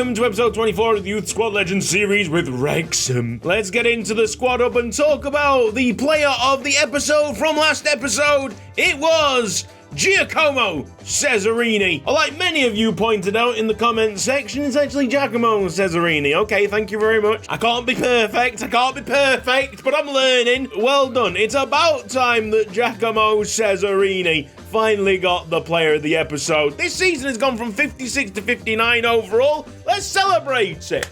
welcome to episode 24 of the Youth Squad Legends series with Wrexham. Let's get into the squad up and talk about the player of the episode from last episode. It was Giacomo Cesarini. Like many of you pointed out in the comment section, it's actually Giacomo Cesarini. Okay, thank you very much. I can't be perfect, but I'm learning. Well done. It's about time that Giacomo Cesarini finally got the player of the episode. This season has gone from 56 to 59 overall. Let's celebrate it.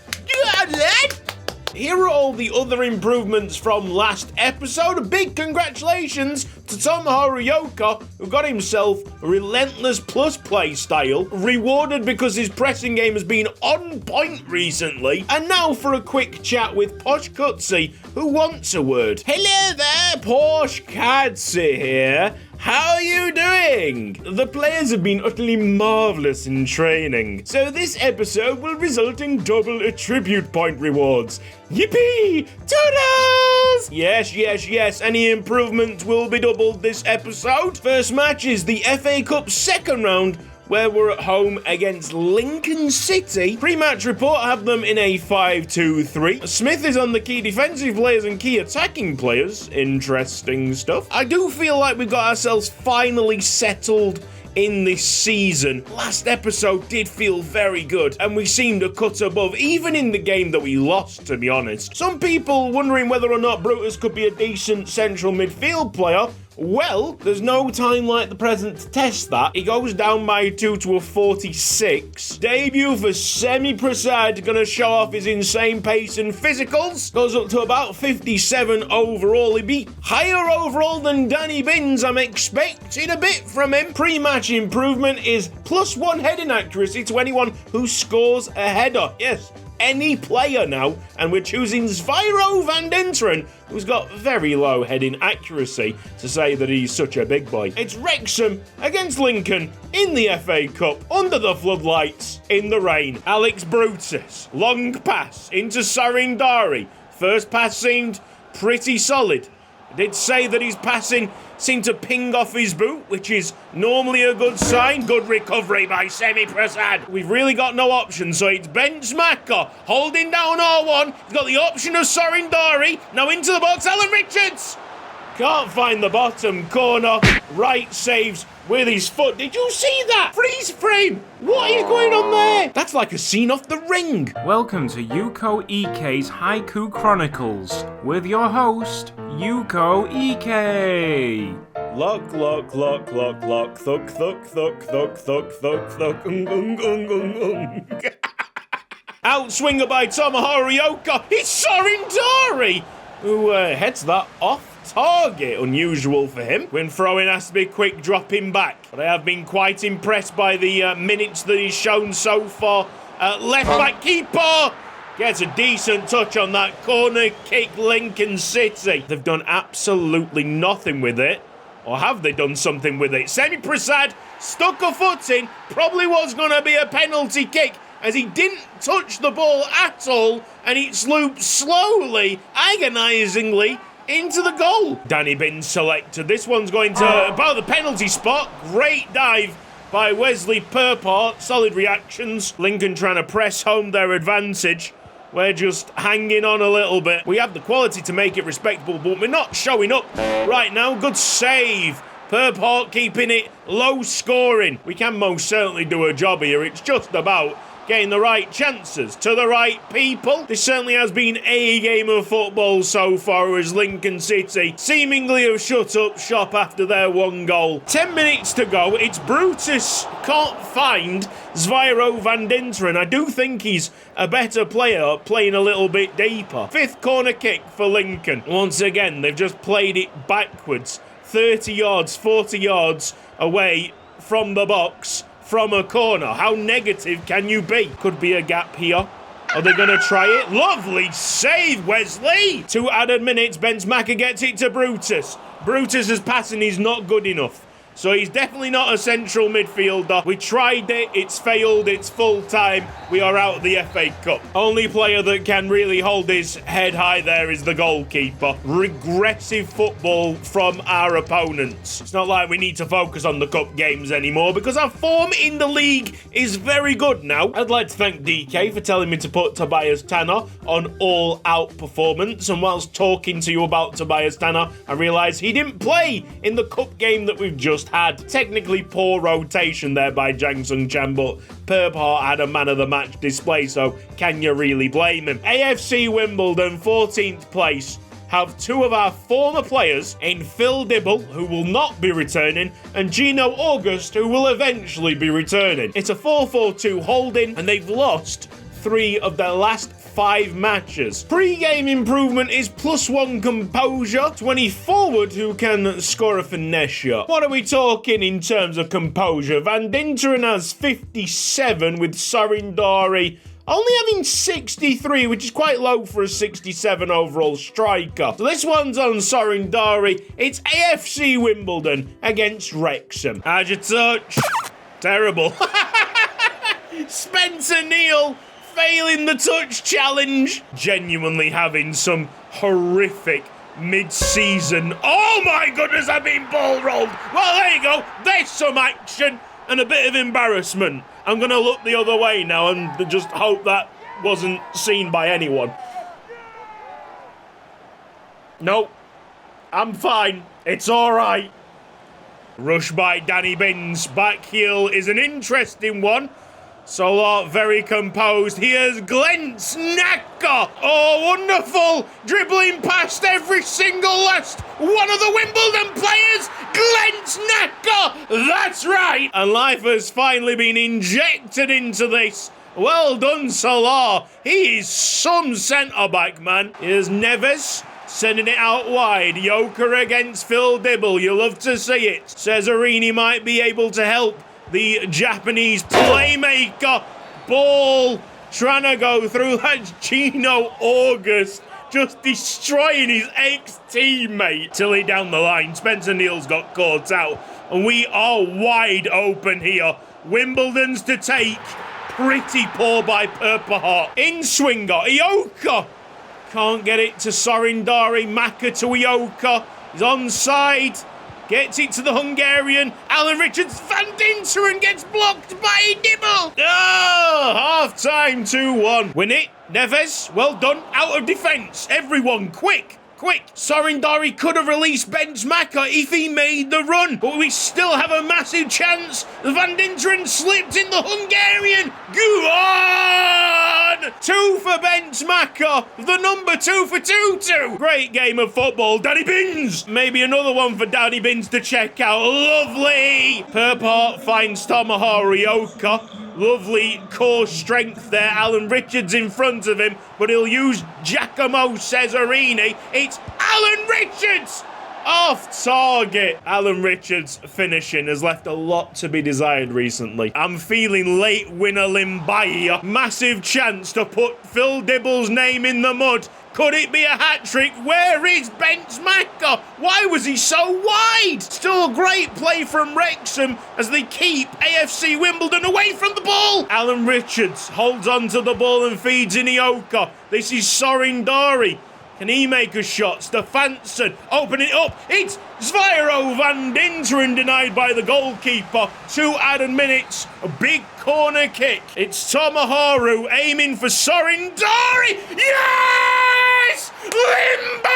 Here are all the other improvements from last episode. A big congratulations to Tomohiro Yoka, who got himself a relentless plus play style, rewarded because his pressing game has been on point recently. And now for a quick chat with Posh Cutsy, who wants a word. Hello there, Posh Cutsy here. How are you doing? The players have been utterly marvellous in training, so this episode will result in double attribute point rewards. Yippee! Toodles! Yes, any improvements will be doubled this episode. First match is the FA Cup second round, where we're at home against Lincoln City. Pre-match report have them in a 5-2-3. Smith is on the key defensive players and key attacking players. Interesting stuff. I do feel like we've got ourselves finally settled in this season. Last episode did feel very good, and we seemed a cut above, even in the game that we lost, to be honest. Some people wondering whether or not Brutus could be a decent central midfield player. Well, there's no time like the present to test that. He goes down by 2 to a 46. Debut for Semi-Prasad, gonna show off his insane pace and physicals. Goes up to about 57 overall. He'd be higher overall than Danny Binns. I'm expecting a bit from him. Pre-match improvement is +1 heading accuracy to anyone who scores a header. Yes, any player now, and we're choosing Zviro van Dinteren, who's got very low heading accuracy, to say that he's such a big boy. It's Wrexham against Lincoln in the FA Cup, under the floodlights, in the rain. Alex Brutus, long pass into Sarindari. First pass seemed pretty solid. I did say that his passing seemed to ping off his boot, which is normally a good sign. Good recovery by Semi-Prasad. We've really got no options, so it's Ben Smacker holding down R1. He's got the option of Sarindari. Now into the box, Alan Richards. Can't find the bottom corner. Wright saves with his foot. Did you see that? Freeze frame. What is going on there? That's like a scene off The Ring. Welcome to Yuko Ike's Haiku Chronicles with your host, Yuko Ike. Lock, thuk, thuk. Outswinger by Tomohiro Yoka. It's Sarindari, who heads that off target. Unusual for him. When throwing has to be quick, dropping back. But I have been quite impressed by the minutes that he's shown so far. Left back keeper gets a decent touch on that corner kick. Lincoln City. They've done absolutely nothing with it. Or have they done something with it? Semi-Prasad stuck a foot in. Probably was going to be a penalty kick, as he didn't touch the ball at all, and it slooped slowly, agonisingly, into the goal. Danny Binns selected. This one's going to about the penalty spot. Great dive by Wesley Purpart. Solid reactions. Lincoln trying to press home their advantage. We're just hanging on a little bit. We have the quality to make it respectable, but we're not showing up right now. Good save. Purpart keeping it low scoring. We can most certainly do a job here. It's just about getting the right chances to the right people. This certainly has been a game of football so far, as Lincoln City seemingly have shut up shop after their one goal. 10 minutes to go. It's Brutus. Can't find Zviro van Dinteren. I do think he's a better player, playing a little bit deeper. Fifth corner kick for Lincoln. Once again, they've just played it backwards. 30 yards, 40 yards away from the box. From a corner. How negative can you be? Could be a gap here. Are they going to try it? Lovely save, Wesley! 2 added minutes. Ben Smacker gets it to Brutus. Brutus's passing is not good enough. So he's definitely not a central midfielder. We tried it, it's failed, it's full time. We are out of the FA Cup. Only player that can really hold his head high there is the goalkeeper. Regressive football from our opponents. It's not like we need to focus on the cup games anymore because our form in the league is very good now. I'd like to thank DK for telling me to put Tobias Tanner on all-out performance, and whilst talking to you about Tobias Tanner, I realised he didn't play in the cup game that we've just had. Technically poor rotation there by Jang Sung Chan, but Perp Hart had a man of the match display, so can you really blame him? AFC Wimbledon, 14th place, have two of our former players in Phil Dibble, who will not be returning, and Gino August, who will eventually be returning. It's a 4-4-2 holding, and they've lost 3 of their last 5 matches. Pre-game improvement is +1 composure, 20 forward who can score a finesse shot. What are we talking in terms of composure? Van Dinteren has 57 with Sorindari only having 63, which is quite low for a 67 overall striker. So this one's on Sorindari. It's AFC Wimbledon against Wrexham. How's your touch? Terrible. Spencer Neal failing the touch challenge. Genuinely having some horrific mid-season. Oh my goodness, I've been ball rolled. Well, there you go. There's some action and a bit of embarrassment. I'm going to look the other way now and just hope that wasn't seen by anyone. Nope. I'm fine. It's all right. Rush by Danny Binns. Back heel is an interesting one. Solar very composed. Here's Glenn Snacker. Oh, wonderful. Dribbling past every single last one of the Wimbledon players. Glenn Snacker. That's right. And life has finally been injected into this. Well done, Solar. He is some centre-back, man. Here's Neves. Sending it out wide. Yoker against Phil Dibble. You love to see it. Cesarini might be able to help the Japanese playmaker. Ball trying to go through. That's Gino August just destroying his ex-teammate. Tilly down the line. Spencer Neal's got caught out. And we are wide open here. Wimbledon's to take. Pretty poor by Purple Heart. In swinger. Ioka. Can't get it to Sorindari. Maka to Ioka. He's onside. Gets it to the Hungarian. Alan Richards. Van Dinteren gets blocked by Dibble. Oh, half-time 2-1. Win it. Neves. Well done. Out of defence. Everyone, quick. Quick. Sorindari could have released Ben's Maka if he made the run. But we still have a massive chance. Van Dinteren slipped in the Hungarian. Go on! 2 for Ben's Maka. The number 2 for 2-2. Great game of football. Danny Binns. Maybe another one for Danny Binns to check out. Lovely. Purpart finds Tomohiro Ryoka. Lovely core strength there. Alan Richards in front of him, but he'll use Giacomo Cesarini. It's Alan Richards! Off target. Alan Richards finishing has left a lot to be desired recently. I'm feeling late winner Limbaya. Massive chance to put Phil Dibble's name in the mud. Could it be a hat-trick? Where is Ben's Maka? Why was he so wide? Still great play from Wrexham as they keep AFC Wimbledon away from the ball. Alan Richards holds on to the ball and feeds in Ioka. This is Sorindari. Can he make a shot? Stefansson, open it up. It's Zviro Van Dinteren denied by the goalkeeper. 2 added minutes. A big corner kick. It's Tomohiro aiming for Sorindari. Yes! Limbai!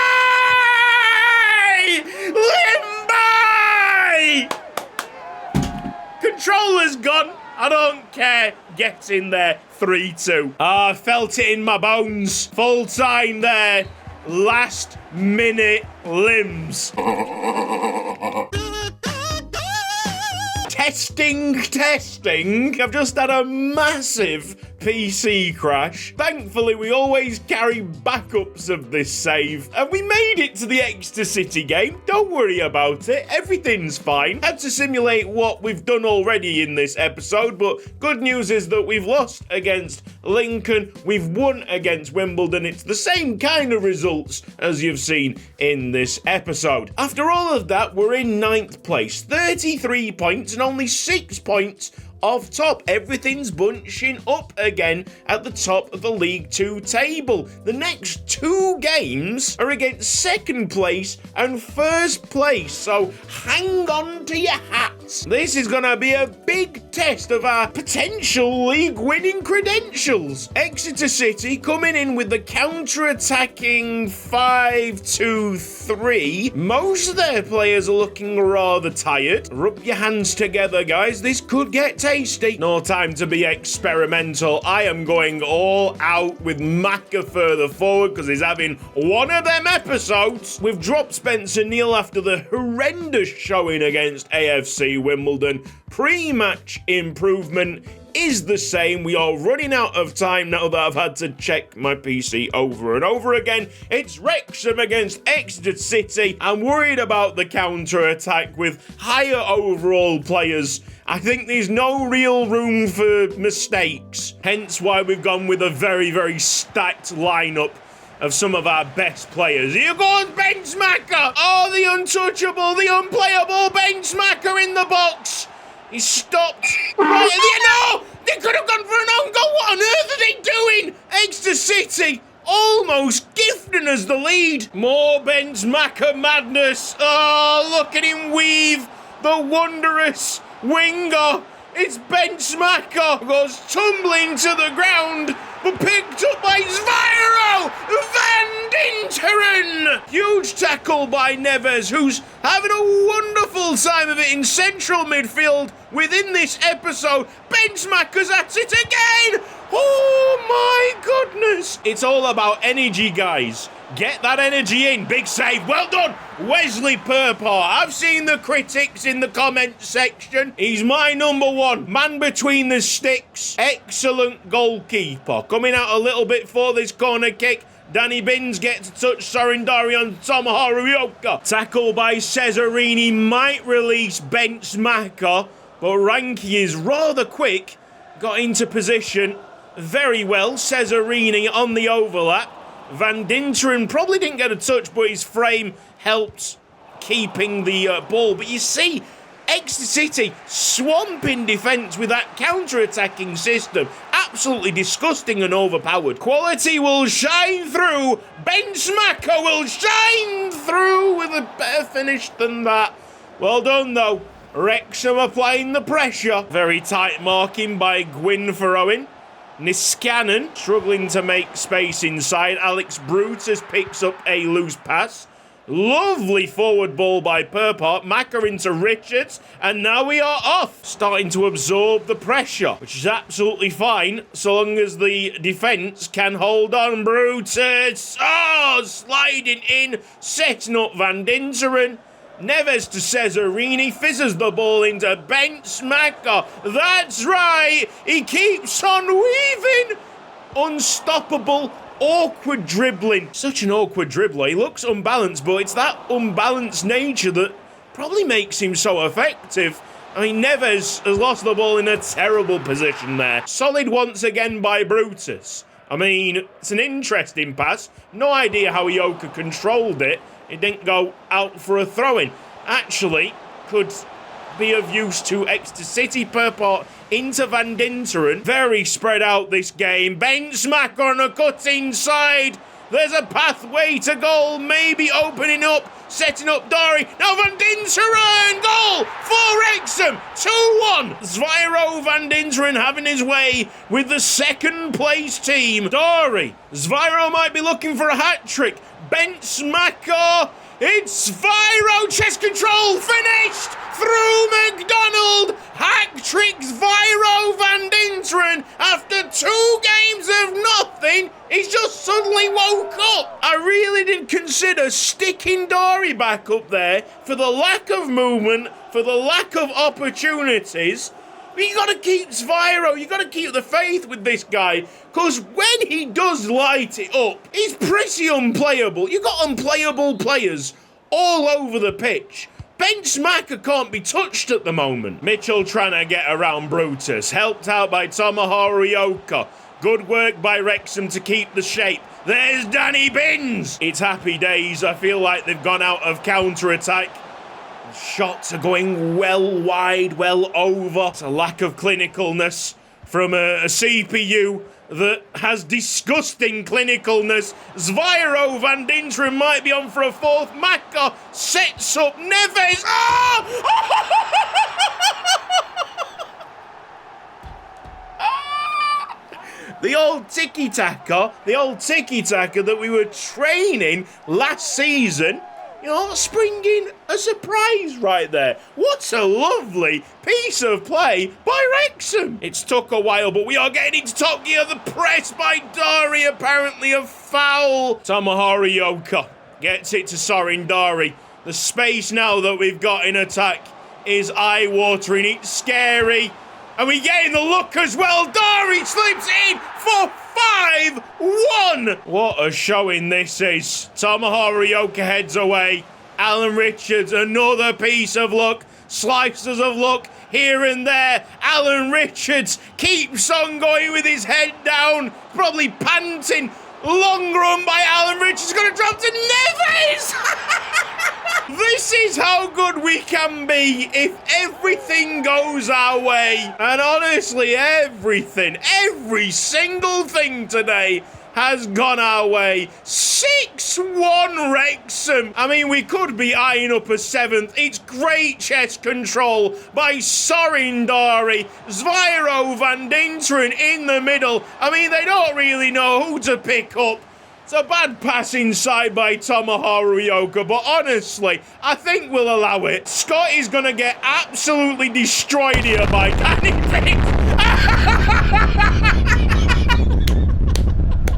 Controller's gone. I don't care. Get in there. 3-2. I felt it in my bones. Full time there. Last minute limbs. 10 Testing. I've just had a massive PC crash. Thankfully, we always carry backups of this save, and we made it to the Exeter City game. Don't worry about it. Everything's fine. Had to simulate what we've done already in this episode, but good news is that we've lost against Lincoln. We've won against Wimbledon. It's the same kind of results as you've seen in this episode. After all of that, we're in 9th place. 33 points and only 6 points off top. Everything's bunching up again at the top of the League 2 table. The next 2 games are against 2nd place and 1st place, so hang on to your hats. This is going to be a big test of our potential league winning credentials. Exeter City coming in with the counter-attacking 5-2-3. Most of their players are looking rather tired. Rub your hands together, guys. This could get tasty. No time to be experimental. I am going all out with Macca further forward because he's having one of them episodes. We've dropped Spencer Neal after the horrendous showing against AFC Wimbledon. Pre-match improvement is the same. We are running out of time now that I've had to check my PC over and over again. It's Wrexham against Exeter City. I'm worried about the counter-attack with higher overall players. I think there's no real room for mistakes. Hence why we've gone with a very, very stacked lineup of some of our best players. Here goes Ben Smacker! Oh, the untouchable, the unplayable Ben Smacker in the box! He's stopped. No! They could have gone for an own goal. What on earth are they doing? Exeter City almost gifting us the lead. More Ben Smacker madness. Oh, look at him weave. The wondrous winger. It's Ben Smacker. Goes tumbling to the ground, but picked up by Zviro Van Dinteren. Huge tackle by Neves, who's having a wonderful time of it in central midfield within this episode. Ben Smacker's at it again. Oh my goodness. It's all about energy, guys. Get that energy in. Big save. Well done, Wesley Purpart. I've seen the critics in the comment section. He's my number one. Man between the sticks. Excellent goalkeeper. Coming out a little bit for this corner kick. Danny Binns gets a touch. Sorindari on Tom Horioka. Tackle by Cesarini might release Ben Smacker, but Ranky is rather quick. Got into position very well. Cesarini on the overlap. Van Dinteren probably didn't get a touch, but his frame helped keeping the ball. But you see, Exeter City swamping defence with that counter-attacking system. Absolutely disgusting and overpowered. Quality will shine through. Ben Smacker will shine through with a better finish than that. Well done, though. Wrexham applying the pressure. Very tight marking by Gwyn for Owen. Niskanen struggling to make space inside. Alex Brutus picks up a loose pass. Lovely forward ball by Purpart. Macca into Richards. And now we are off. Starting to absorb the pressure, which is absolutely fine so long as the defence can hold on. Brutus. Oh, sliding in. Setting up Van Dinteren. Neves to Cesarini, fizzes the ball into Ben Smacker. That's right, he keeps on weaving. Unstoppable, awkward dribbling. Such an awkward dribbler. He looks unbalanced, but it's that unbalanced nature that probably makes him so effective. I mean, Neves has lost the ball in a terrible position there. Solid once again by Brutus. I mean, it's an interesting pass. No idea how Ioka controlled it. It didn't go out for a throw-in. Actually, could be of use to Exeter City. Purpart into Van Dinteren. Very spread out this game. Ben Smacker on a cut inside. There's a pathway to goal, maybe opening up, setting up Dari. Now Van Dinteren, goal for Wrexham, 2-1. Zviro Van Dinteren having his way with the second place team. Dari, Zviro might be looking for a hat-trick. Ben Smacker, it's Zviro, chest control, finished through McDonald. Hack-trick Zviro Van Dinteren after 2 games of nothing. He's just suddenly woke up. I really did consider sticking Dory back up there for the lack of movement, for the lack of opportunities. But you got to keep Zviro, you got to keep the faith with this guy, because when he does light it up, he's pretty unplayable. You got unplayable players all over the pitch. Ben Smacker can't be touched at the moment. Mitchell trying to get around Brutus, helped out by Tomohiro Ryoka. Good work by Wrexham to keep the shape. There's Danny Binns. It's happy days. I feel like they've gone out of counter-attack. Shots are going well wide, well over. It's a lack of clinicalness from a CPU that has disgusting clinicalness. Zviro Van Dinteren might be on for a fourth. Maka sets up Neves. Oh! The old tiki-taka that we were training last season, you know, springing a surprise right there. What a lovely piece of play by Wrexham. It's took a while, but we are getting into top gear. The press by Dari, apparently a foul. Tomohiro Ryoka gets it to Sorin Dari. The space now that we've got in attack is eye-watering. It's scary. And we getting the look as well. Dari slips in for 5-1. What a showing this is. Tomohiro Ryoka heads away. Alan Richards, another piece of luck. Slices of luck here and there. Alan Richards keeps on going with his head down. Probably panting. Long run by Alan Richards. Going to drop to Neves. This is how good we can be if everything goes our way. And honestly, every single thing today has gone our way. 6-1 Wrexham. I mean, we could be eyeing up a 7th. It's great chest control by Sorin Dari. Zviro Van Dinteren in the middle. I mean, they don't really know who to pick up. It's a bad pass inside by Tomohiro Ryoka, but honestly, I think we'll allow it. Scott is going to get absolutely destroyed here by Danny Binns.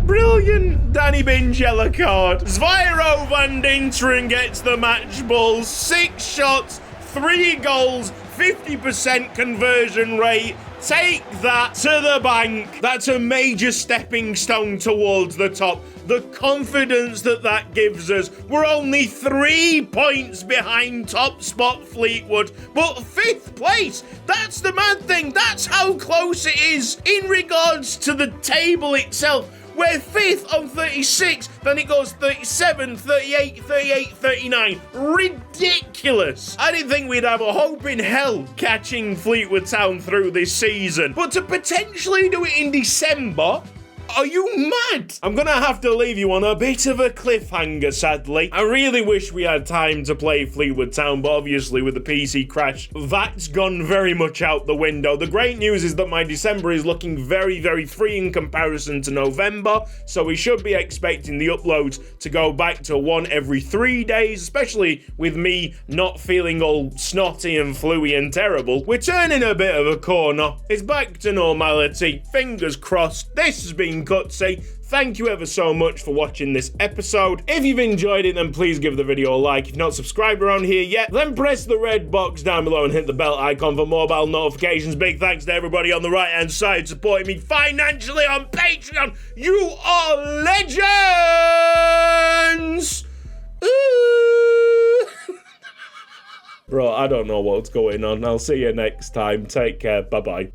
Brilliant Danny Binns yellow card. Zviro Van Dinteren gets the match ball. 6 shots, 3 goals, 50% conversion rate. Take that to the bank. That's a major stepping stone towards the top. The confidence that gives us. We're only 3 points behind top spot Fleetwood, but 5th place. That's the mad thing. That's how close it is in regards to the table itself. We're 5th on 36, then it goes 37, 38, 38, 39. Ridiculous. I didn't think we'd have a hope in hell catching Fleetwood Town through this season. But to potentially do it in December, are you mad? I'm gonna have to leave you on a bit of a cliffhanger, sadly. I really wish we had time to play Fleetwood Town, but obviously with the PC crash, that's gone very much out the window. The great news is that my December is looking very, very free in comparison to November, so we should be expecting the uploads to go back to 1 every 3 days, especially with me not feeling all snotty and fluey and terrible. We're turning a bit of a corner. It's back to normality. Fingers crossed. This has been Cutsy. Thank you ever so much for watching this episode. If you've enjoyed it, then please give the video a like. If you're not subscribed around here yet, then press the red box down below and hit the bell icon for mobile notifications. Big thanks to everybody on the right hand side supporting me financially on Patreon. You are legends! Ooh. Bro, I don't know what's going on. I'll see you next time. Take care. Bye-bye.